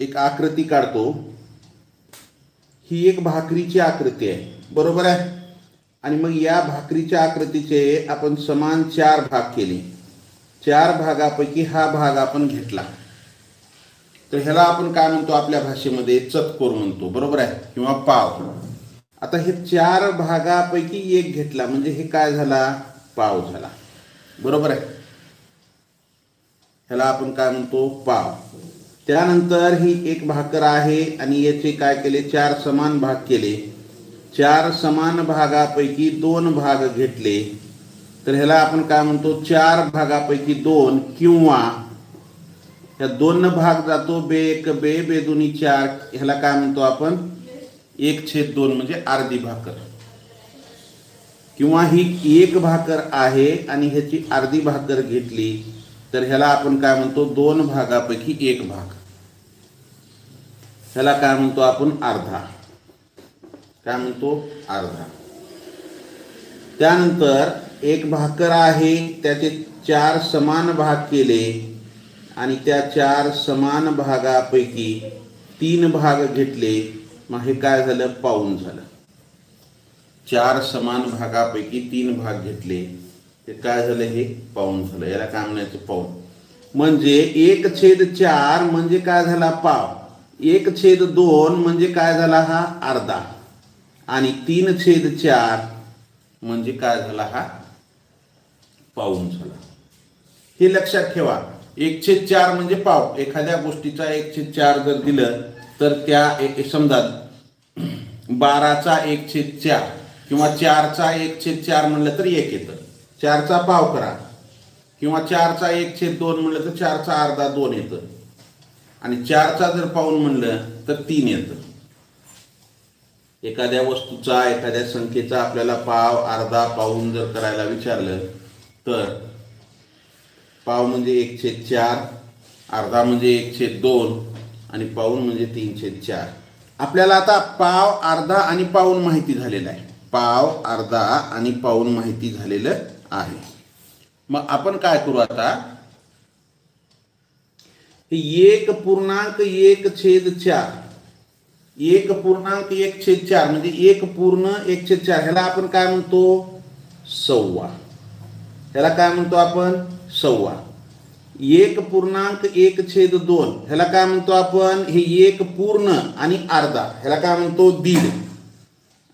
एक आकृती काढतो. ही एक भाकरीची आकृती आहे, बरोबर आहे. आणि मग या भाकरीच्या आकृतीचे आपण समान 4 भाग केले. 4 भागापैकी हा भाग आपण घेतला, तर ह्याला आपण काय म्हणतो, आपल्या भाषेमध्ये चतकोर म्हणतो, बरोबर आहे, किंवा पाव. आता हे 4 भागापैकी एक घेतला म्हणजे हे काय झाला, पाव झाला, बरोबर आहे. ह्याला आपण काय म्हणतो, पाव. त्यानंतर ही एक भाकर आहे आणि याचे काय केले, 4 समान भाग केले. 4 समान भागापैकी 2 भाग घेतले, तर ह्याला आपण काय म्हणतो, 4 भागापैकी 2, किंवा ह्या 2 भाग जातो बे 1 बे बे दोन्ही 4, ह्याला काय म्हणतो आपण 1/2 म्हणजे अर्धी भाकर. किंवा ही एक भाकर आहे आणि ह्याची अर्धी भाकर घेतली, तर ह्याला आपण काय म्हणतो, 2 भागापैकी 1 भाग, ह्याला काय म्हणतो आपण अर्धा. काय म्हणतो, अर्धा. त्यानंतर एक भाकर आहे, त्याचे 4 समान भाग केले आणि त्या 4 समान भागापैकी 3 भाग घेतले, मग हे काय झालं, पाऊण झालं. 4 समान भागापैकी 3 भाग घेतले, ते काय झालं, हे पाऊण झालं. याला काय म्हणायचं, पाऊण. म्हणजे 1/4 म्हणजे काय झाला, पाव. 1/2 म्हणजे काय झाला, हा अर्धा. आणि 3/4 म्हणजे काय झाला, हा पाऊण झाला. हे लक्षात ठेवा. 1/4 म्हणजे पाव. एखाद्या गोष्टीचा 1/4 जर दिलं तर त्या समजा 12चा 1/4 किंवा 4चा 1/4 म्हणलं तर 1 येतं. 4चा पाव करा, किंवा 4चा 1/2 म्हणलं तर 4चा अर्धा 2 येतं. आणि 4चा जर पाऊण म्हणलं तर 3 येतं. एखाद्या वस्तूचा, एखाद्या संख्येचा आपल्याला पाव, अर्धा, पाऊण जर करायला विचारलं तर पाव म्हणजे 1/4, अर्धा म्हणजे 1/2 आणि पाऊण म्हणजे 3/4. आपल्याला आता पाव, अर्धा आणि पाऊण माहिती झालेलं आहे. पाव, अर्धा आणि पाऊण माहिती झालेलं आहे. मग आपण काय करू आता, 1.1/4 1.1/4 म्हणजे 1/1/4 ह्याला आपण काय म्हणतो, सव्वा. ह्याला काय म्हणतो आपण, सव्वा. 1.1/2 ह्याला काय म्हणतो आपण, हे 1 पूर्ण आणि अर्धा, ह्याला काय म्हणतो, दीड.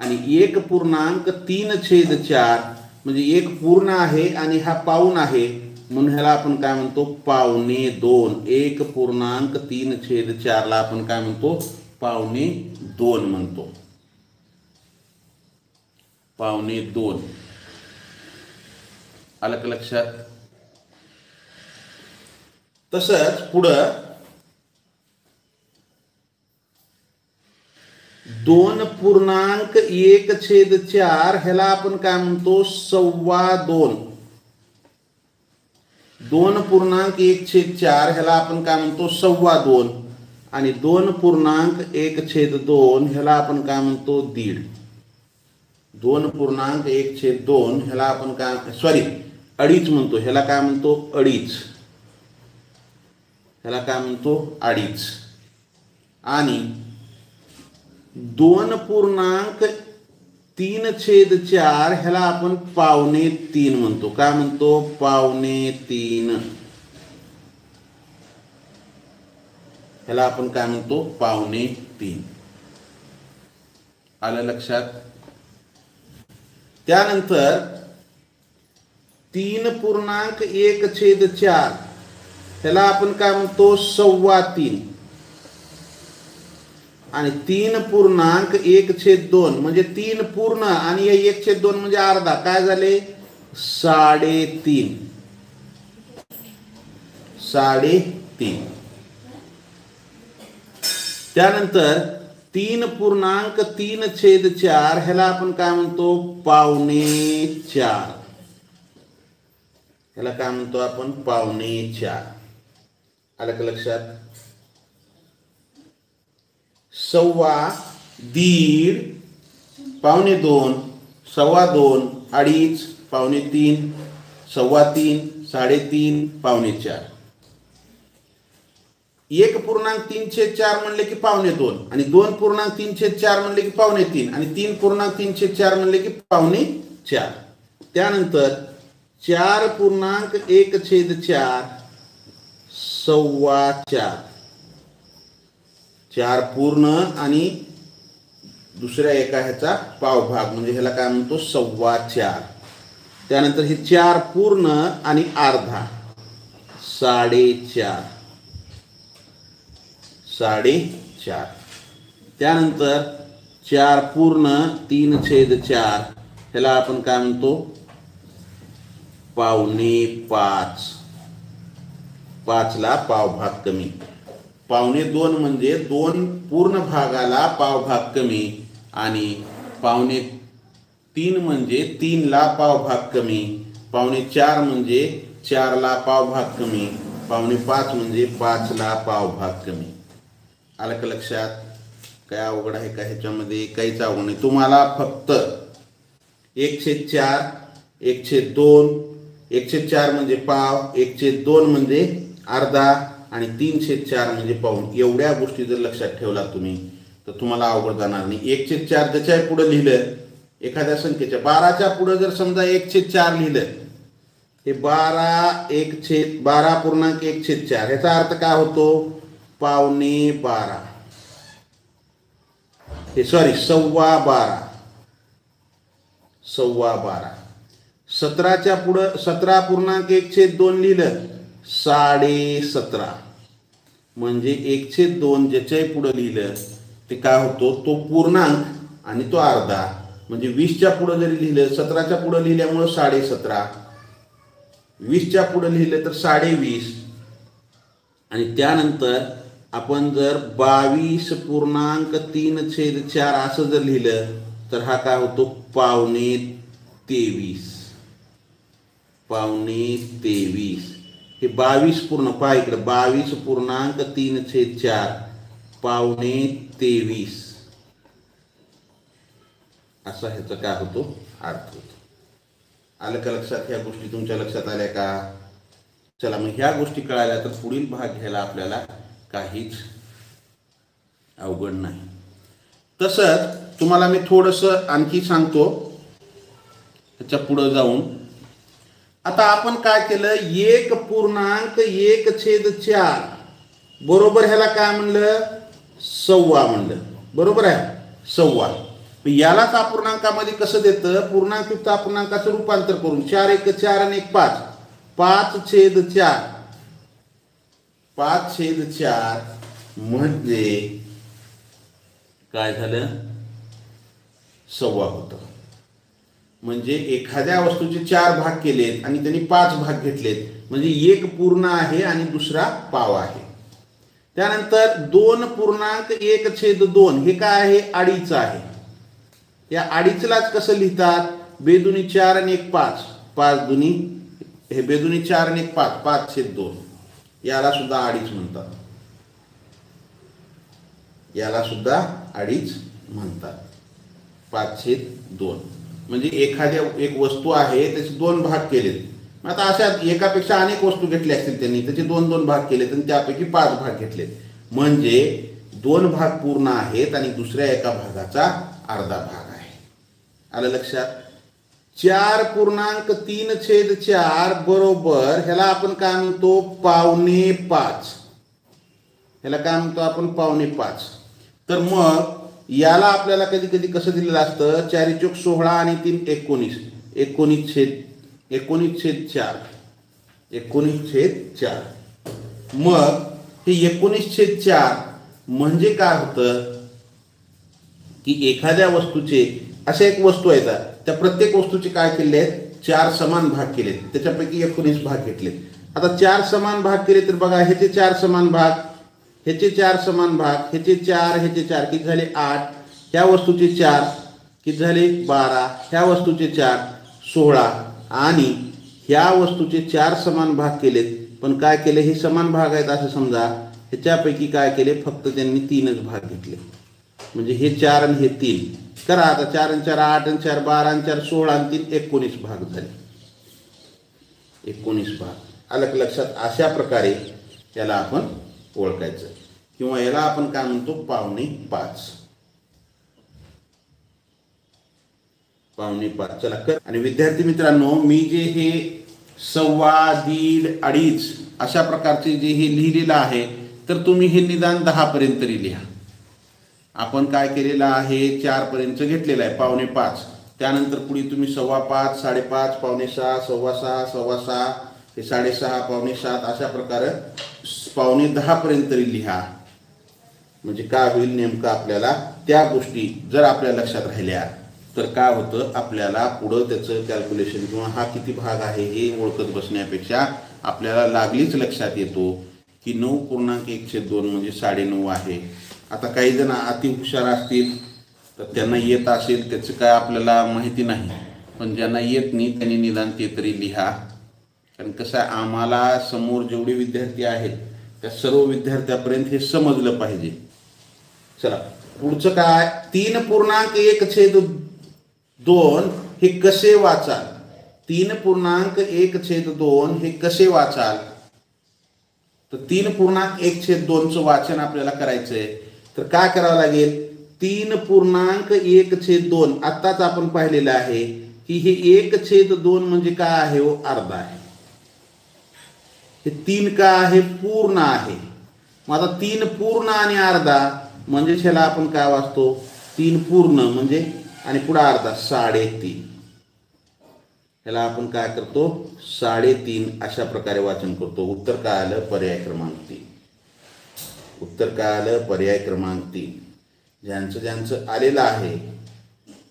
आणि 1.3/4 म्हणजे 1 पूर्ण आहे आणि हा पाऊण आहे, म्हणून ह्याला आपण काय म्हणतो, 1.25. 1.3/4 ला आपण काय म्हणतो, 1.25 म्हणतो. 1.25 आलं का लक्षात. तसंच पुढं 2.1/4 ह्याला आपण काय म्हणतो, 2.25. 2.1/4 ह्याला आपण काय म्हणतो, 2.25. आणि 2.1/2 ह्याला आपण काय म्हणतो, दीड. 2.1/2 ह्याला आपण काय, सॉरी, अडीच म्हणतो. ह्याला काय म्हणतो, अडीच. ह्याला काय म्हणतो, अडीच. आणि 2.3/4 ह्याला आपण 1.25 म्हणतो. काय म्हणतो, 1.25. ह्याला आपण काय म्हणतो, 1.25. आलं लक्षात. त्यानंतर 3.1/4 ह्याला आपण काय म्हणतो, 3.25. आणि 3.1/2 म्हणजे 3 पूर्ण आणि 1/2 म्हणजे अर्धा, काय झाले, 3.5. 3.5. त्यानंतर 3.3/4 ह्याला आपण काय म्हणतो, 1.25. ह्याला काय म्हणतो आपण, 1.25. आलं का लक्षात. सव्वा, दीड, 1.25, 2.25, अडीच, 1.25, 3.25, 3.5, 3.5, 1.25. 1.3/4 म्हणले की 2.25 आणि 2.3/4 म्हणले की 2.25 आणि 3.3/4 म्हणले की 2.25. त्यानंतर 4.1/4 4.25 4 पूर्ण आणि दुसऱ्या एका ह्याचा पावभाग म्हणजे ह्याला काय म्हणतो 4.25. त्यानंतर हे 4 पूर्ण आणि अर्धा 4.5 4.5. त्यानंतर 4 पूर्ण 3/4 ह्याला आपण काय म्हणतो 4.25. 5ला पावभाग कमी. 2.25 म्हणजे 2 पूर्ण भागाला पावभाग कमी आणि 3.25 म्हणजे 3ला पावभाग कमी. 4.25 म्हणजे 4ला पावभाग कमी. 5.25 म्हणजे 5ला पावभाग कमी. आलं का लक्षात? काय अवघड आहे का ह्याच्यामध्ये? काहीच अवघड नाही. तुम्हाला फक्त 1/4 1/2 1/4 म्हणजे पाव 1/2 म्हणजे अर्धा आणि 3/4 म्हणजे पाऊण. एवढ्या गोष्टी जर लक्षात ठेवला तुम्ही तर तुम्हाला अवघड जाणार नाही. 1/4 ज्याच्या पुढे लिहिलं एखाद्या संख्येच्या 12च्या पुढे जर समजा 1/4 लिहिलं हे 12.1/4 ह्याचा अर्थ काय होतो 12.25. हे सॉरी 12.25. 17च्या पुढे 17.1/2 लिहिलं 17.5. म्हणजे 1/2 ज्याच्याही पुढे लिहिलं ते काय होतो तो पूर्णांक आणि तो अर्धा. म्हणजे 20च्या पुढे जरी लिहिलं 17च्या पुढे लिहिल्यामुळं 17.5. 20च्या पुढे लिहिलं तर 20.5 आणि त्यानंतर आपण जर 22.3/4 असं जर लिहिलं तर हा काय होतो 2.23. 2.23. हे 22 पूर्ण पहा इकडे 22.3/4 2.23 असा ह्याचा काय होतो अर्थ होतो. आलं का लक्षात? ह्या गोष्टी तुमच्या लक्षात आल्या का? चला मग ह्या गोष्टी कळाल्या तर पुढील भाग घ्यायला आपल्याला काहीच अवघड नाही. तसंच तुम्हाला मी थोडंसं आणखी सांगतो ह्याच्या पुढं जाऊन. आता आपण काय केलं 1.1/4 बरोबर ह्याला काय म्हणलं 1.25 म्हणलं. बरोबर आहे 1.25. यालाच अपूर्णांकामध्ये कसं देतं पूर्णांकयुक्त अपूर्णांकाचं रूपांतर करून 4 1 4 आणि 1 5 5/4 5/4 म्हणजे काय झालं 1.25 होतं. म्हणजे एखाद्या वस्तूचे 4 भाग केलेत आणि त्यांनी 5 भाग घेतलेत म्हणजे एक पूर्ण आहे आणि दुसरा पाव आहे. त्यानंतर 2.1/2 हे काय आहे अडीच आहे. या अडीचलाच कसं लिहितात बेदुनी 4 आणि 1 5 5 दुनी हे बेदुनी 4 आणि 1 5 5/2 याला सुद्धा अडीच म्हणतात. याला सुद्धा अडीच म्हणतात 5/2. म्हणजे एखाद्या एक वस्तू आहे त्याचे 2 भाग केलेत. आता अशा एकापेक्षा अनेक वस्तू घेतल्या असतील त्यांनी त्याचे 2 भाग केलेत आणि त्यापैकी 5 भाग घेतलेत म्हणजे 2 भाग पूर्ण आहेत आणि दुसऱ्या एका भागाचा अर्धा भाग आहे. आलं लक्षात? 4.3/4 बरोबर ह्याला आपण काय म्हणतो 2.25. ह्याला काय म्हणतो आपण 2.25. तर मग याला आपल्याला कधी कधी कसं दिलेलं असतं 4 × 16 आणि 3 19 19/4 19/4. मग हे 19/4 म्हणजे काय होतं की एखाद्या वस्तूचे अशा एक वस्तू आहेत त्या प्रत्येक वस्तूचे काय केले आहेत 4 समान भाग केलेत त्याच्यापैकी 19 भाग घेतलेत. आता 4 समान भाग केले तर बघा ह्याचे 4 समान भाग ह्याचे 4 समान भाग ह्याचे 4 ह्याचे 4 किती झाले 8. ह्या वस्तूचे 4 किती झाले 12. ह्या वस्तूचे 4 16 आणि ह्या वस्तूचे 4 समान भाग केलेत पण काय केले हे समान भाग आहेत असं समजा ह्याच्यापैकी काय केले फक्त त्यांनी 3च भाग घेतले म्हणजे हे 4 आणि हे 3 करा. आता 4 आणि 4 8 आणि 4 12 आणि 4 16 आणि 3 19 भाग झाले 19 भाग. आलं लक्षात? अशा प्रकारे त्याला आपण ओळखायचं, किंवा याला आपण काय म्हणतो, 4.25. 4.25. चला कर. आणि विद्यार्थी मित्रांनो, मी जे हे 1.25, 1.5, 2.5 अशा प्रकारचे जे हे लिहिलेलं आहे, तर तुम्ही हे निदान 10 पर्यंत तरी लिहा. आपण काय केलेलं आहे, 4 पर्यंत घेतलेलं आहे, 4.25. त्यानंतर पुढे तुम्ही 5.25, 5.5, 5.6, 6.15, 6.15, हे 6.5, 6.7 अशा प्रकारे 9.10 पर्यंत तरी लिहा. म्हणजे काय होईल, नेमकं आपल्याला त्या गोष्टी जर आपल्या लक्षात राहिल्या तर काय होतं, आपल्याला पुढं त्याचं कॅल्क्युलेशन किंवा हा किती भाग आहे हे ओळखत बसण्यापेक्षा आपल्याला लागलीच लक्षात येतो की 9.1/2 म्हणजे 9.5 आहे. आता काही जण अति हुशार असतील तर त्यांना येत असेल, त्याचं काय आपल्याला माहिती नाही, पण ज्यांना येत नाही त्यांनी निदान ते तरी लिहा. कारण कसं आहे, आम्हाला समोर जेवढे विद्यार्थी आहेत त्या सर्व विद्यार्थ्यापर्यंत हे समजलं पाहिजे. चला पुढचं काय, 3.1/2 हे कसे वाचाल. 3.1/2 हे कसे वाचाल, तर 3.1/2चं वाचन आपल्याला करायचंय. तर काय करावं लागेल, 3.1/2 आत्ताच आपण पाहिलेलं आहे की हे 1/2 म्हणजे काय आहे, अर्धा आहे. हे 3 काय आहे, पूर्ण आहे. मग आता 3 पूर्ण आणि अर्धा म्हणजे ह्याला आपण काय वाचतो, 3 पूर्ण म्हणजे आणि पुढे अर्धा 3.5. ह्याला आपण काय करतो, 3.5 अशा प्रकारे वाचन करतो. उत्तर काय आलं, पर्याय क्रमांक 3. उत्तर काय आलं, पर्याय क्रमांक 3. ज्यांचं ज्यांचं आलेलं आहे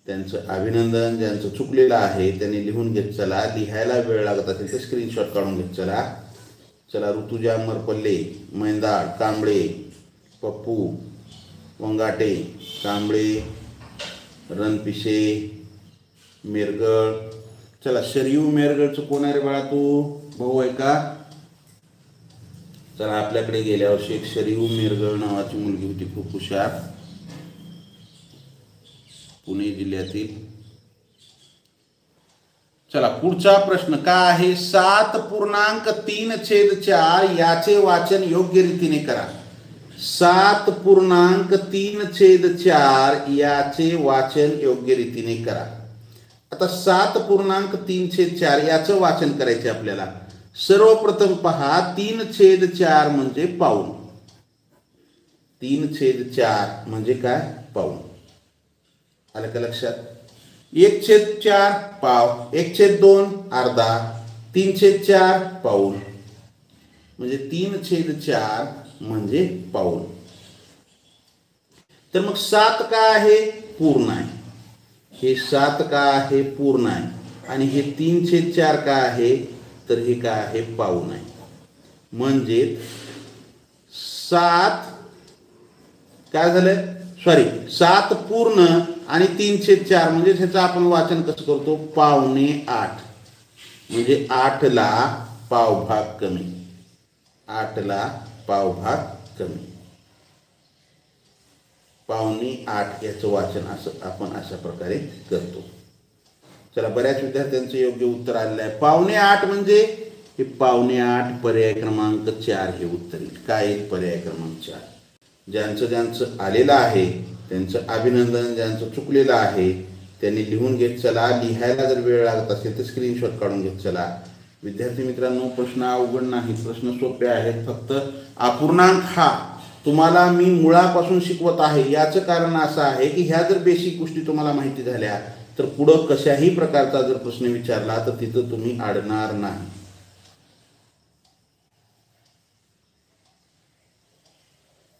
त्यांचं अभिनंदन, ज्यांचं चुकलेलं आहे त्यांनी लिहून घेत चला. लिहायला वेळ लागत असेल तर स्क्रीनशॉट काढून घेत चला. चला, ऋतुजा मरपल्ले, मैंदाळ, कांबळे, पप्पू वंगाटे, कांबळे, रणपिसे, मेरगळ. चला, शरीव मेरगळचं कोण आहे रे बाळा, तू भाऊ आहे का. चला, आपल्याकडे गेल्या वर्षी एक शरीव मेरगळ नावाची मुलगी होती, खूप हुशार, पुणे जिल्ह्यातील. चला, पुढचा प्रश्न काय आहे, 7.3/4 याचे वाचन योग्य रीतीने करा. 7.3/4 याचे वाचन योग्य रीतीने करा. आता 7.3/4 याचं वाचन करायचे आपल्याला. सर्वप्रथम पहा, 3/4 म्हणजे पाऊण. 3/4 म्हणजे काय, पाऊण. आलं का लक्षात. 1/4 पाव, 1/2 अर्धा, 3/4 पाऊण म्हणजे 3/4 म्हणजे पाऊण. तर मग 7 काय आहे, पूर्ण आहे. हे 7 काय आहे, पूर्ण आहे. आणि हे 3/4 काय आहे, तर हे काय आहे, पाऊण आहे. म्हणजे 7 काय झालं, 7 पूर्ण आणि 3/4 म्हणजे ह्याचं आपण वाचन कसं करतो, 7.25. म्हणजे 8ला पावभाग कमी. 8ला पावभाग कमी. 7.25 याचं वाचन असं आपण अशा प्रकारे करतो. चला, बऱ्याच विद्यार्थ्यांचं योग्य उत्तर आलेलं आहे. 7.25 म्हणजे हे 7.25 पर्याय क्रमांक 4 हे उत्तर येईल. काय येईल, पर्याय क्रमांक 4. ज्यांचं ज्यांचं आलेलं आहे त्यांचं अभिनंदन, ज्यांचं चुकलेलं आहे त्यांनी लिहून घेत चला. लिहायला जर वेळ लागत असेल तर स्क्रीनशॉट काढून घेत चला. विद्यार्थी मित्रांनो, प्रश्न अवघड नाही, प्रश्न सोपे आहेत. फक्त अपूर्णांक हा तुम्हाला मी मुळापासून शिकवत आहे. याचं कारण असं आहे की ह्या जर बेसिक गोष्टी तुम्हाला माहिती झाल्या तर पुढं कशाही प्रकारचा जर प्रश्न विचारला तर तिथं तुम्ही अडणार नाही.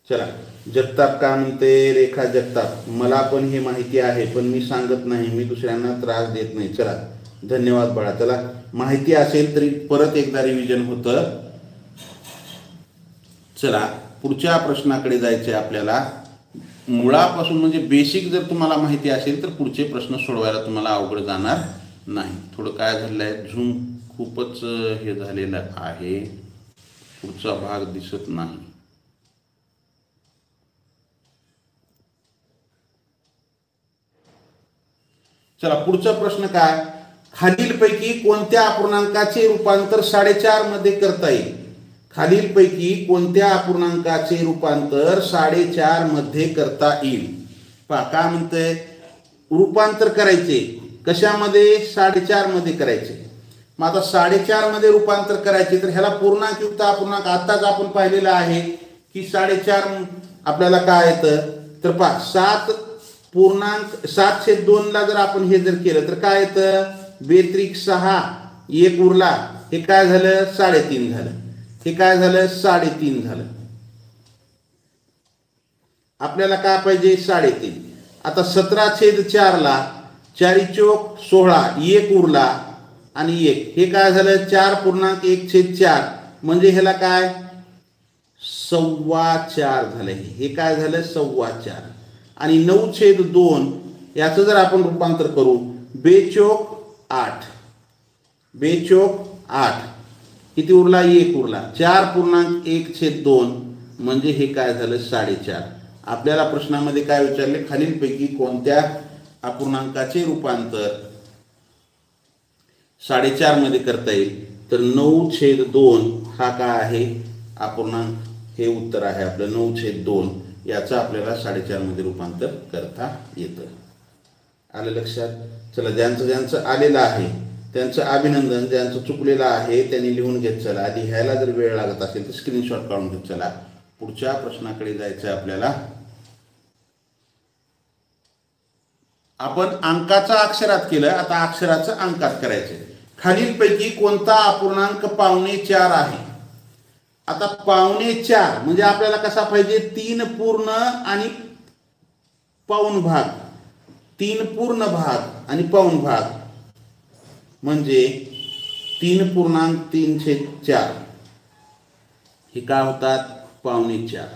चला, जगताप काय म्हणते, रेखा जगताप, मला पण हे माहिती आहे पण मी सांगत नाही, मी दुसऱ्यांना त्रास देत नाही. चला, धन्यवाद बाळा. चला, माहिती असेल तरी परत एकदा रिव्हिजन होतं. चला, पुढच्या प्रश्नाकडे जायचे आपल्याला. मुळापासून म्हणजे बेसिक जर तुम्हाला माहिती असेल तर पुढचे प्रश्न सोडवायला तुम्हाला अवघड जाणार नाही. थोडं काय झालेलं आहे, झूम खूपच हे झालेलं आहे, पुढचा भाग दिसत नाही. चला, पुढचा प्रश्न काय, खालीलपैकी कोणत्या अपूर्णांकाचे रूपांतर 4.5 मध्ये करता येईल. खालीलपैकी कोणत्या अपूर्णांकाचे रूपांतर 4.5 मध्ये करता येईल? पहा काय म्हणतंय, रूपांतर करायचे कशामध्ये? 4.5 मध्ये करायचे. मग आता 4.5 मध्ये रूपांतर करायचे तर ह्याला पूर्णांक युक्त अपूर्णांक आताच आपण पाहिलेला आहे की 4.5 आपल्याला काय येतं, तर पहा 7.2 ला जर आपण हे जर केलं तर काय येतं, 2×6 1 उरला, हे काय झालं 3.5 झालं, हे काय झालं 3.5 झालं. आपल्याला काय पाहिजे 3.5. आता 17/4 ला 4 चोक 16 1 उरला आणि 1, हे काय झालं 4.1/4 म्हणजे ह्याला काय 4.25 झालं. हे काय झालं 4.25. आणि 9/2 याचं जर आपण रूपांतर करू 2 चोक 8 किती उरला 1 उरला, 4.1/2 म्हणजे हे काय झालं 4.5. आपल्याला प्रश्नामध्ये काय विचारले, खालीलपैकी कोणत्या अपूर्णांकाचे रूपांतर 4.5 मध्ये करता येईल? तर 9/2 हा काय आहे अपूर्णांक, हे उत्तर आहे आपलं 9/2. याचं आपल्याला 4.5 मध्ये रूपांतर करता येतं. आलं लक्षात? चला, ज्यांचं आलेलं आहे त्यांचं अभिनंदन, ज्यांचं चुकलेलं आहे त्यांनी लिहून घेत चला. लिहायला जर वेळ लागत असेल तर स्क्रीनशॉट काढून घेत चला. पुढच्या प्रश्नाकडे जायचं आपल्याला. आपण अंकाचा अक्षरात केलं, आता अक्षराचं अंकात करायचं. खालीलपैकी कोणता अपूर्णांक 4.25 आहे? आता 4.25 म्हणजे आपल्याला कसा पाहिजे, 3 पूर्ण आणि पाऊण भाग. 3 पूर्ण भाग आणि पाऊण भाग म्हणजे 3.3/4 हे काय होतात 4.25.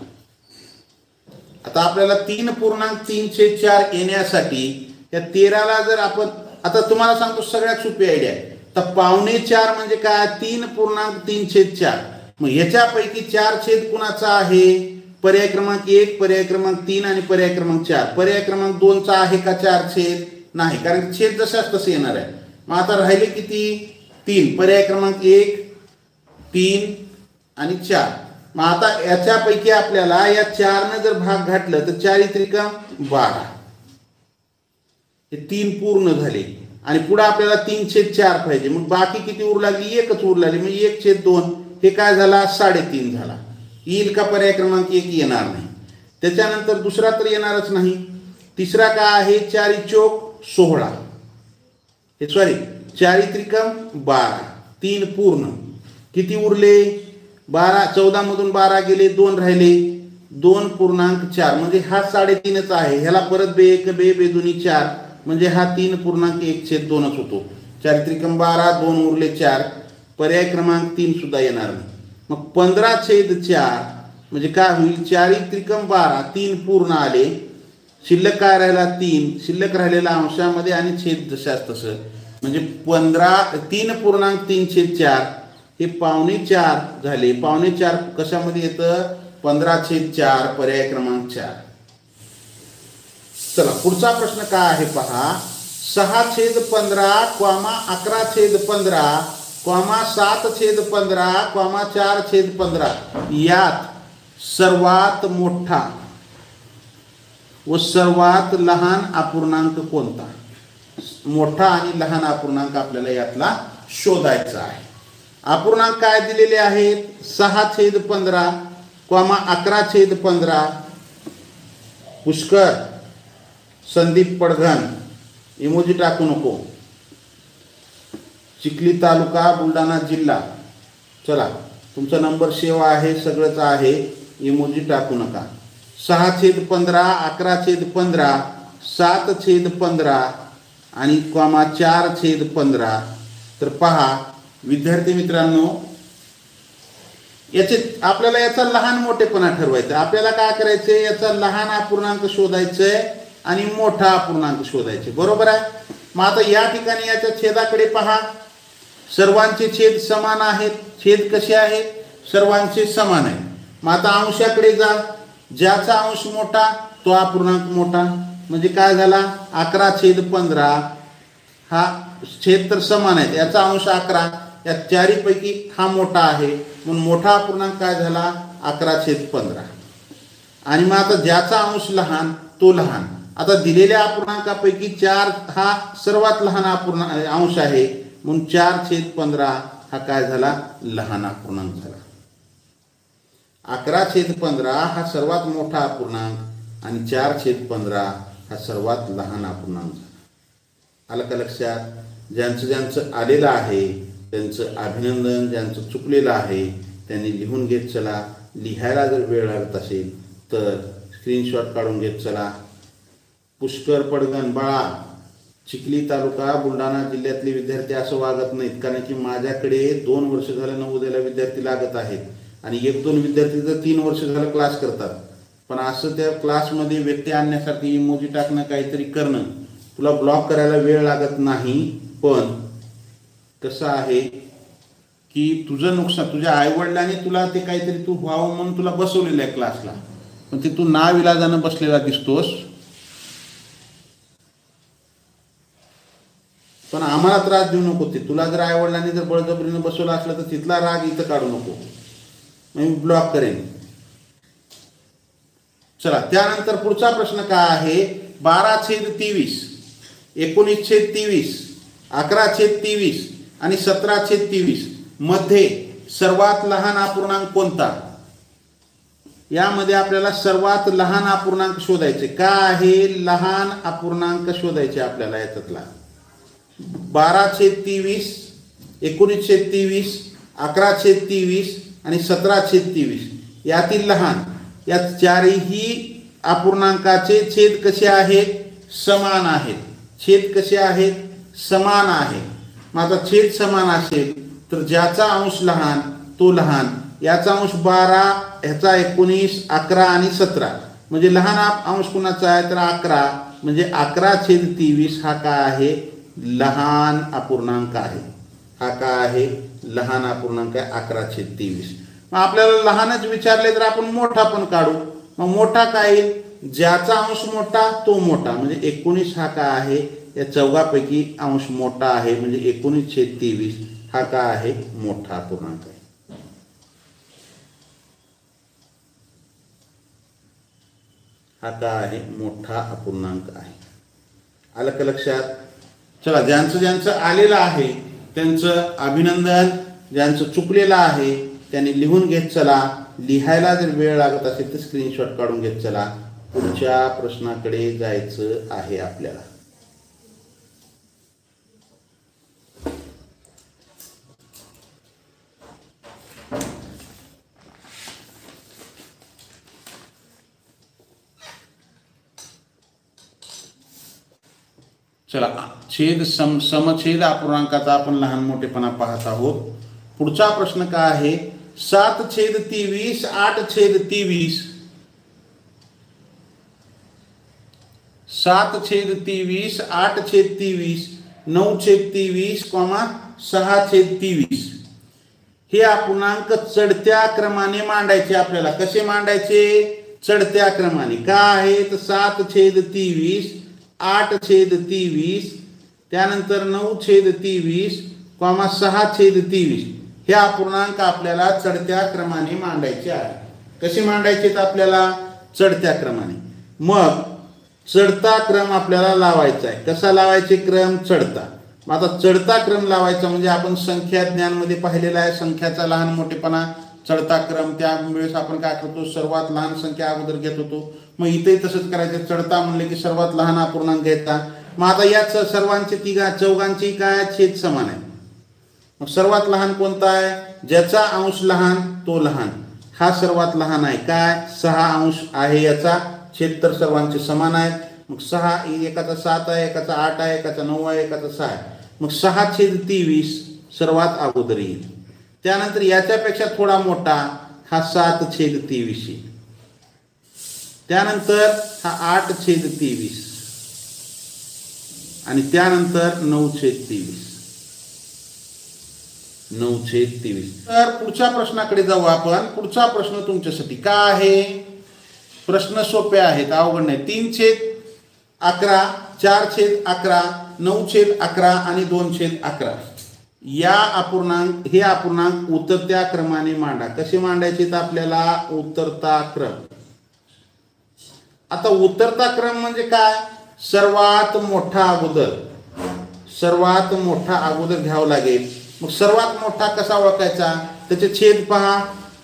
आता आपल्याला 3.3/4 येण्यासाठी या 13ला जर आपण, आता तुम्हाला सांगतो सगळ्यात सोपी आयडिया आहे. तर 4.25 म्हणजे काय 3.3/4. मग ह्याच्यापैकी 4 छेद कुणाचा आहे? पर्याय क्रमांक 1, पर्याय क्रमांक 3 आणि पर्याय क्रमांक 4. पर्याय क्रमांक 2 चा आहे का 4 छेद? नाही, कारण छेद जशाच तसे येणार आहे. मग आता राहिले किती 3. पर्याय क्रमांक 1, 3 आणि 4. मग आता याच्यापैकी आपल्याला या 4 ने जर भाग घातलं तर 4 त्रिका 12, हे 3 पूर्ण झाले. आणि पुढे आपल्याला 3/4 पाहिजे. मग बाकी किती उरू लागली? 1च उरू लागली. मग 1/2 हे काय झाला 3.5 झाला. येईल का पर्याय क्रमांक 1? येणार नाही. त्याच्यानंतर दुसरा तर येणारच नाही. तिसरा काय आहे 4 चोक 16, हे सॉरी 4 त्रिकम 12, 3 पूर्ण, किती उरले 12. 14 मधून 12 गेले, 2 राहिले, 2.4 म्हणजे हा 3.5च आहे. ह्याला परत बे 1 बे 2 4 म्हणजे हा 3.1/2च होतो. 4 त्रिकम 12, 2 उरले 4. पर्याय क्रमांक 3 सुद्धा येणार नाही. मग 15/4 म्हणजे काय होईल 4 त्रिकम 12, 3 पूर्ण आले, शिल्लक काय राहिला 3, शिल्लक राहिलेला अंशामध्ये आणि छेद जशाच तसं म्हणजे 3.3/4 हे 4.25 झाले. 4.25 कशामध्ये येतं 15/4, पर्याय क्रमांक 4. चला पुढचा प्रश्न काय आहे पहा. 6/15, 11/15, 7/15, 4/15 यात सर्वात मोठा व सर्वात लहान अपूर्णांक कोणता? मोठा आणि लहान अपूर्णांक आपल्याला यातला शोधायचा आहे. अपूर्णांक काय दिलेले आहेत 6/15, 11/15. पुष्कर, संदीप पडघन, इमोजी टाकू नको. चिखली तालुका, बुलढाणा जिल्हा. चला तुमचा नंबर सेव आहे, सगळंच आहे, इमोजी टाकू नका. 6/15, 11/15, 7/15 आणि 4/15. तर पहा विद्यार्थी मित्रांनो, याचे आपल्याला याचा लहान मोठेपणा ठरवायचा. आपल्याला काय करायचंय याचा लहान अपूर्णांक शोधायचंय आणि मोठा अपूर्णांक शोधायचे, बरोबर आहे. मग आता या ठिकाणी याच्या छेदाकडे पहा. सर्वांचे छेद समान आहेत. छेद कसे आहेत सर्वांचे समान आहेत. मग आता अंशाकडे जा. ज्याचा अंश मोठा तो अपूर्णांक मोठा. म्हणजे काय झाला 11/15, हा छेद तर समान आहेत, याचा अंश 11 या चारीपैकी हा मोठा आहे, म्हणून मोठा अपूर्णांक काय झाला 11/15. आणि मग आता ज्याचा अंश लहान तो लहान. आता दिलेल्या अपूर्णांकापैकी 4 हा सर्वात लहान अंश आहे, म्हणून 4/15 हा काय झाला लहान अपूर्णांक झाला. 11/15 हा सर्वात मोठा अपूर्णांक आणि 4/15 हा सर्वात लहान अपूर्णांक झाला. आलं का लक्षात? ज्यांचं ज्यांचं आलेलं आहे त्यांचं अभिनंदन, ज्यांचं चुकलेलं आहे त्यांनी लिहून घेत चला. लिहायला जर वेळ लागत असेल तर स्क्रीनशॉट काढून घेत चला. पुष्कर पडगण बाळा, चिखली तालुका बुलढाणा जिल्ह्यातले विद्यार्थी असं वागत नाहीत, कारण की माझ्याकडे 2 वर्ष झालं नवोदयाला विद्यार्थी लागत आहेत आणि 1-2 विद्यार्थी तर 3 वर्ष झालं क्लास करतात. पण असं त्या क्लासमध्ये व्यक्ती आणण्यासाठी इमोजी टाकणं, काहीतरी करणं, तुला ब्लॉक करायला वेळ लागत नाही. पण कसं आहे की तुझं नुकसान, तुझ्या आईवडिलांनी तुला ते काहीतरी तू व्हावं म्हणून तुला बसवलेलं आहे क्लासला, पण ते तू नाविलाजानं बसलेला दिसतोस. पण आम्हाला त्रास देऊ नको. ते तुला जर आईवडिलांनी जर बळजबरीनं बसवलं असलं तर तिथला राग इथं काढू नको, मी ब्लॉक करेन. चला, त्यानंतर पुढचा प्रश्न काय आहे? 12/23, 19/23, 11/23 आणि 17/23 मध्ये सर्वात लहान अपूर्णांक कोणता? यामध्ये आपल्याला सर्वात लहान अपूर्णांक शोधायचे. काय आहे? लहान अपूर्णांक शोधायचे आपल्याला. याच्यातला 12/23, 19/23, 11/23 आणि 17/23 यातील लहान. या चारही अपूर्णांकाचे छेद कसे आहेत? समान आहेत. छेद कसे आहेत? समान आहेत. मग आता छेद समान असेल तर ज्याचा अंश लहान तो लहान. याचा अंश 12, ह्याचा 19, 11 आणि 17, म्हणजे लहान अंश कुणाचा आहे तर 11, म्हणजे 11/23 हा काय आहे? लहान अपूर्णांक आहे. हा काय आहे? लहान अपूर्णांक आहे 11/23. मग आपल्याला लहानच विचारले तर आपण मोठा पण काढू. मग मोठा काय येईल? ज्याचा अंश मोठा तो मोठा, म्हणजे 19 हा काय आहे? या चौघापैकी अंश मोठा आहे, म्हणजे 19/23 हा काय आहे? मोठा अपूर्णांक आहे. हा काय आहे? मोठा अपूर्णांक आहे. आलं का लक्षात? चला, ज्यांचं ज्यांचं आलेलं आहे त्यांचं अभिनंदन, ज्यांचं चुकलेलं आहे त्यांनी लिहून घेत चला. लिहायला जर वेळ लागत असेल तर स्क्रीनशॉट काढून घेत चला. पुढच्या प्रश्नाकडे जायचं आहे आपल्याला. चला, समछेद अपूर्णांकाचा आपण लहान मोठेपणा पाहत आहोत. पुढचा प्रश्न काय आहे? 7/23, 8/23, 7/23, 8/23, 9/23, 6/23 हे अपूर्णांक चढत्या क्रमाने मांडायचे आपल्याला. कसे मांडायचे? चढत्या क्रमाने. काय आहे तर 7/23, 8/23, त्यानंतर 9/23, 6/23 हे अपूर्णांक आपल्याला चढत्या क्रमाने मांडायचे आहे. कसे मांडायचे आपल्याला? चढत्या क्रमाने. मग चढता क्रम आपल्याला लावायचा आहे. कसा लावायचे क्रम? चढता. मग आता चढता क्रम लावायचा म्हणजे आपण संख्या ज्ञानमध्ये पाहिलेला आहे. संख्याचा लहान मोठेपणा, चढता क्रम. त्यावेळेस आपण काय करतो? सर्वात लहान संख्या अगोदर घेत होतो. मग इथेही तसंच करायचं. चढता म्हणले की सर्वात लहान अपूर्णांक घ्यायचा. मग आता याच सर्वांचे चौघांची काय छेद समान आहे. मग सर्वात लहान कोणता आहे? ज्याचा अंश लहान तो लहान. हा सर्वात लहान आहे. काय? 6 अंश आहे याचा. छेद तर सर्वांचे समान आहेत. मग 6, एकाचा 7 आहे, एकाचा 8 आहे, एकाचा 9 आहे, एकाचा 6 आहे. मग 6/23 सर्वात अगोदर येईल. त्यानंतर याच्यापेक्षा थोडा मोठा हा 7/23 येईल. त्यानंतर हा 8/23 आणि त्यानंतर 9/23. 9/23. तर पुढच्या प्रश्नाकडे जाऊ आपण. पुढचा प्रश्न तुमच्यासाठी काय आहे? प्रश्न सोपे आहेत, अवघड नाही. 3/11, 4/11, 9/11 आणि 2/11. या अपूर्णांक हे अपूर्णांक उतरत्या क्रमाने मांडा. कसे मांडायचे तर आपल्याला उतरता क्रम. आता उतरता क्रम म्हणजे काय, सर्वात मोठा अगोदर घ्यावा लागेल. मग सर्वात मोठा कसा ओळखायचा, त्याचे छेद पहा.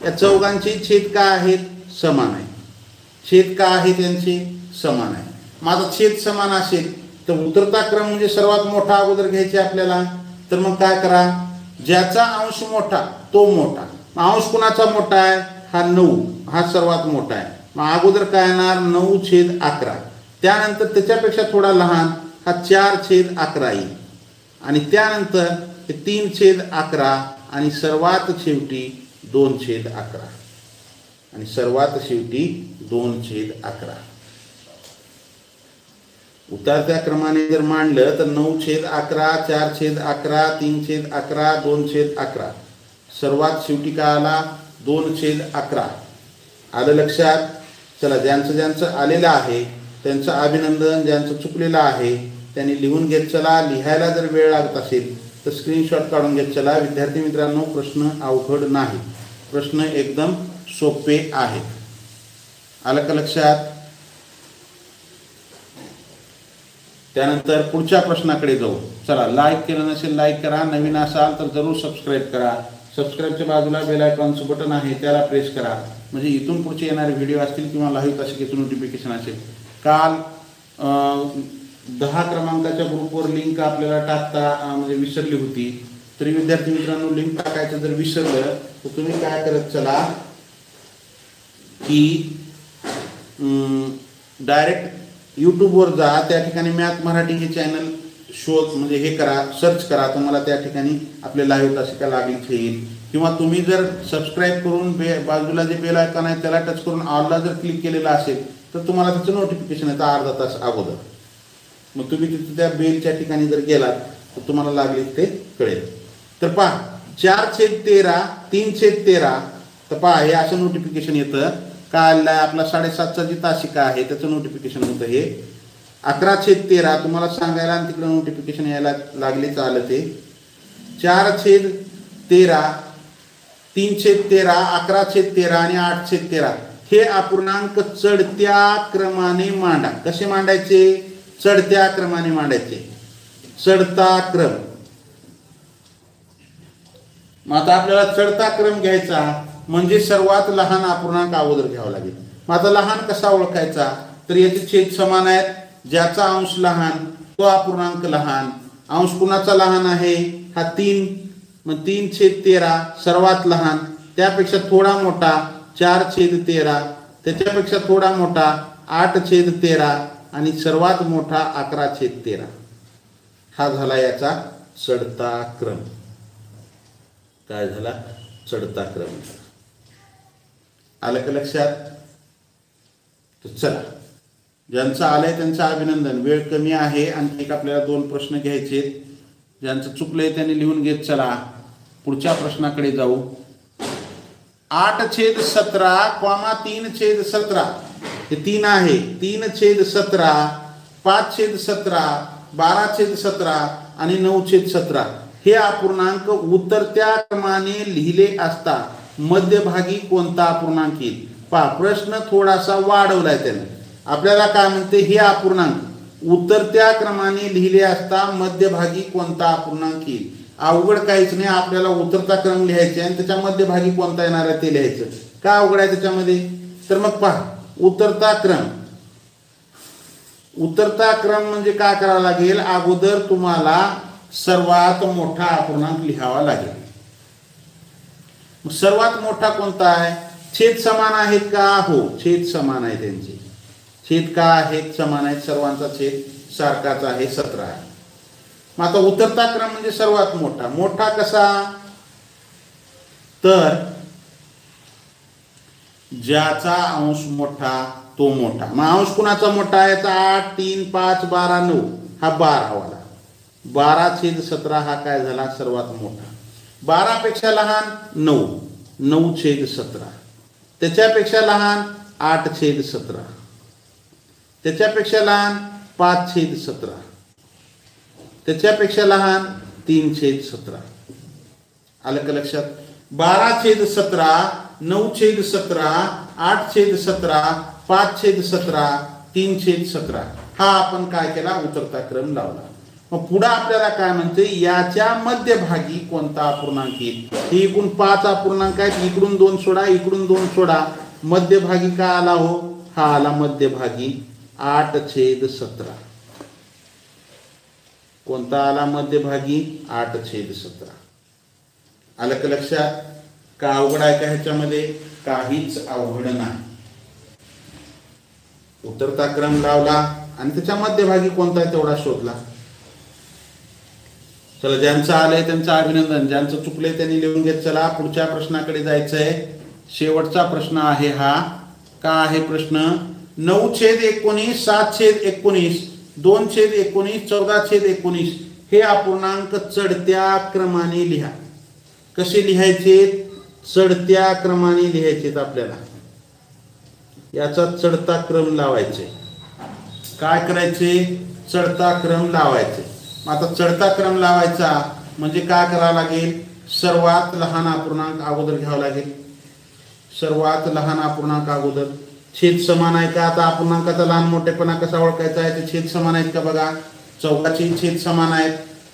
या चौघांचे छेद काय आहेत, समान आहे. छेद काय आहे त्यांचे, समान आहे. माझा छेद समान असेल तर उतरता क्रम म्हणजे सर्वात मोठा अगोदर घ्यायचे आपल्याला. तर मग काय करा, ज्याचा अंश मोठा तो मोठा. अंश कुणाचा मोठा आहे, हा 9, हा सर्वात मोठा आहे. मग अगोदर काय येणार, 9/11. त्यानंतर त्याच्यापेक्षा थोडा लहान हा 4/11 येईल. आणि त्यानंतर 3/11 आणि सर्वात शेवटी 2/11. आणि सर्वात शेवटी 2/11. उतरत्या क्रमाने जर मांडलं तर 9/11, 4/11, 3/11, 2/11. सर्वात शेवटी काय आला, 2/11. आलं लक्षात. चला, ज्यांचं आलेलं आहे त्यांचं अभिनंदन. ज्यांचं चुकलेलं आहे त्यांनी लिहून घेत चला. लिहायला जर वेळ लागत असेल तर स्क्रीनशॉट काढून घेत चला. विद्यार्थी मित्रांनो, प्रश्न अवघड नाही, प्रश्न एकदम सोपे आहेत. आलं का लक्षात. त्यानंतर पुढच्या प्रश्नाकडे जाऊ. चला, लाईक केलं नसेल लाईक करा, नवीन असाल तर जरूर सबस्क्राईब करा. सबस्क्राईबच्या बाजूला बेल आयकॉनचं बटन आहे, त्याला प्रेस करा. म्हणजे इथून पुढचे येणारे व्हिडिओ असतील किंवा लाईव्ह तासिकेचं नोटिफिकेशन असेल. काल 10 क्रमांकाच्या ग्रुपवर लिंक आपल्याला टाकता म्हणजे विसरली होती. तरी विद्यार्थी मित्रांनो, लिंक टाकायचं जर विसरलं तर तुम्ही काय करत चला की डायरेक्ट यूट्यूबवर जा. त्या ठिकाणी मॅथ मराठी हे चॅनल शोध म्हणजे हे करा, सर्च करा. तुम्हाला त्या ठिकाणी आपले लाईव्ह तासिका लागलीच येईल. किंवा तुम्ही जर सबस्क्राईब करून बाजूला जे बेल आयकॉन आहे त्याला टच करून ऑलला जर क्लिक केलेलं असेल तर तुम्हाला त्याचं नोटिफिकेशन येतं अर्धा तास अगोदर. मग तुम्ही तिथे त्या बेलच्या ठिकाणी जर गेलात तर तुम्हाला लागले ते कळेल. तर पहा, 4/13, 3/13. तर पहा, हे असं नोटिफिकेशन येतं. काय आलेलं आहे, आपला 7:30चा जी तासिका आहे त्याचं नोटिफिकेशन होतं हे. 11/13 तुम्हाला सांगायला आणि तिकडे नोटिफिकेशन यायला लागलेच आलं ते. 4/13, 3/13, 11/13 आणि 8/13 हे अपूर्णांक चढत्या क्रमाने मांडा. कसे मांडायचे, चढत्या क्रमाने मांडायचे. चढता क्रम. मग आता आपल्याला चढता क्रम घ्यायचा म्हणजे सर्वात लहान अपूर्णांक अगोदर घ्यावा लागेल. मग आता लहान कसा ओळखायचा, तर याचे छेद समान आहेत. ज्याचा अंश लहान तो अपूर्णांक लहान. अंश कुणाचा लहान आहे, हा 3. मग 3/13 सर्वात लहान. त्यापेक्षा थोडा मोठा 4/13. त्याच्यापेक्षा थोडा मोठा 8/13 आणि सर्वात मोठा 11/13. हा झाला याचा चढता क्रम. काय झाला, चढता क्रम. आलं का लक्षात. तर चला, ज्यांचं आलंय त्यांचं अभिनंदन. वेळ कमी आहे, आणखी एक आपल्याला 2 प्रश्न घ्यायचे. ज्यांचं चुकलंय त्यांनी लिहून घेत चला. पुढच्या प्रश्नाकडे जाऊ. 8/17, 3/17 हे 3 आहे. 3/17, 5/17, 12/17 आणि 9/17 हे अपूर्णांक उतरत्या क्रमाने लिहिले असता मध्यभागी कोणता अपूर्णांक येईल. पहा, प्रश्न थोडासा वाढवलाय त्याने. आपल्याला काय म्हणते, हे अपूर्णांक उतरत्या क्रमाने लिहिले असता मध्यभागी कोणता अपूर्णांक येईल. अवघड काहीच नाही, आपल्याला उतरता क्रम लिहायचे आणि त्याच्या मध्यभागी कोणता येणार आहे ते लिहायचं. काय अवघड आहे त्याच्यामध्ये, तर मग पहा, उतरता क्रम. उतरता क्रम म्हणजे काय करावं लागेल, अगोदर तुम्हाला सर्वात मोठा अपूर्णांक लिहावा लागेल. सर्वात मोठा कोणता आहे, छेद समान आहेत का, हो छेद समान आहे. त्यांचे छेद का आहेत, समान आहेत. सर्वांचा छेद सारखाच आहे, 17 आहे. मग आता उतरता क्रम म्हणजे सर्वात मोठा. मोठा कसा, तर ज्याचा अंश मोठा तो मोठा. मग अंश कुणाचा मोठा आहे, 8, 3, 5, 12, 9 हा 12 वाला. 12/17 हा काय झाला, सर्वात मोठा. 12 पेक्षा लहान 9, 9/17. त्याच्यापेक्षा लहान 8/17. त्याच्यापेक्षा लहान 5/17. त्याच्यापेक्षा लहान 3/17. आलं का लक्षात? 12/17, 9/17, 8/17, 5/17, 3/17 हा आपण काय केला? उतरता क्रम लावला. मग पुढे आपल्याला काय म्हणते? याच्या मध्यभागी कोणता अपूर्णांक येईल? ही एकूण 5 अपूर्णांक आहेत. इकडून 2 सोडा, इकडून 2 सोडा. मध्यभागी काय आला हो? हा आला मध्यभागी 8/17. कोणता आला मध्यभागी? 8/17. आलं का लक्षात? का अवघड आहे का ह्याच्यामध्ये? काहीच अवघड नाही. उतरता क्रम लावला आणि त्याच्या मध्यभागी कोणता आहे तेवढा शोधला. चला, ज्यांचं आलंय त्यांचं अभिनंदन. ज्यांचं चुकलंय त्यांनी लिहून घेत चला. पुढच्या प्रश्नाकडे जायचंय. शेवटचा प्रश्न आहे हा. का आहे प्रश्न? 9/19, 7/19, 2/19, 14/19 हे अपूर्णांक चढत्या क्रमाने लिहा. कसे लिहायचे? चढत्या क्रमाने लिहायचे. आपल्याला याचा चढता क्रम लावायचे. काय करायचे? चढता क्रम लावायचे. आता चढता क्रम लावायचा म्हणजे काय करावं लागेल? सर्वात लहान अपूर्णांक अगोदर घ्यावा लागेल. सर्वात लहान अपूर्णांक अगोदर. छेद समान आहे का? आता अपूर्णांकाचा लहान मोठेपणा कसा ओळखायचा आहे? ते छेद समान आहेत का बघा. 14चे छेद समान आहेत.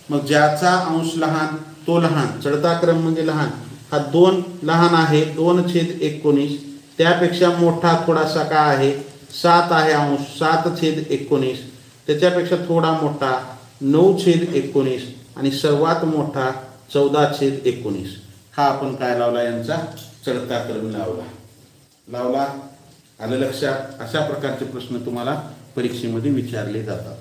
मग ज्याचा अंश लहान तो लहान. चढता क्रम म्हणजे लहान. हा 2 लहान आहे. 2/19. त्यापेक्षा मोठा थोडासा काय आहे? 7 आहे अंश. 7/19. त्याच्यापेक्षा थोडा मोठा 9/19 आणि सर्वात मोठा 14/19. हा आपण काय लावला? यांचा चढता क्रम लावला. आलं लक्षात? अशा प्रकारचे प्रश्न तुम्हाला परीक्षेमध्ये विचारले जातात.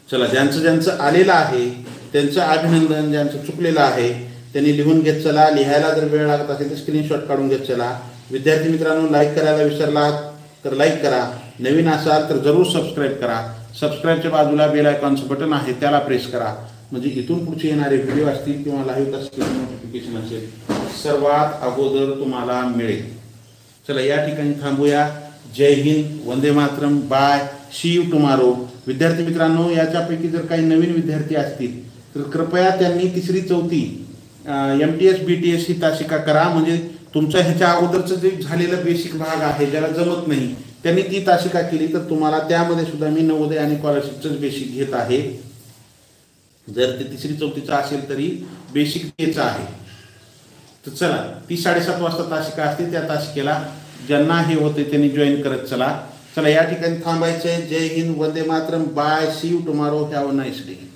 चला, ज्यांचं आलेलं आहे त्यांचं अभिनंदन. ज्यांचं चुकलेलं आहे त्यांनी लिहून घेत चला. लिहायला जर वेळ लागत असेल तर स्क्रीनशॉट काढून घेत चला. विद्यार्थी मित्रांनो, लाईक करायला विसरला तर लाईक करा. नवीन असाल तर जरूर सबस्क्राईब करा. सबस्क्राईबच्या बाजूला बेल आयकॉनचं बटन आहे, त्याला प्रेस करा. म्हणजे इथून पुढचे येणारे व्हिडिओ असतील किंवा लाईव्ह असतील नोटिफिकेशन असेल सर्वात अगोदर तुम्हाला मिळेल. चला, या ठिकाणी थांबूया. जय हिंद, वंदे मातरम, बाय, सी यू टुमारो. विद्यार्थी मित्रांनो, याच्यापैकी जर काही नवीन विद्यार्थी असतील तर कृपया त्यांनी 3री 4थी MTS BTS ही तासिका करा. म्हणजे तुमच्या ह्याच्या अगोदरचं जे झालेलं बेसिक भाग आहे ज्याला जमत नाही त्यांनी ती तासिका केली तर तुम्हाला त्यामध्ये सुद्धा मी नवोदय आणि स्कॉलरशिपचंच बेसिक घेत आहे. जर ते 3री 4थीचं असेल तरी बेसिक द्यायचं आहे. तर चला, ती 7:30 वाजता तासिका असते. त्या तासिकेला ज्यांना हे होते त्यांनी जॉईन करत चला. चला, या ठिकाणी थांबायचंय. जय हिंद, वंदे मातरम, bye, see you tomorrow, have a nice day.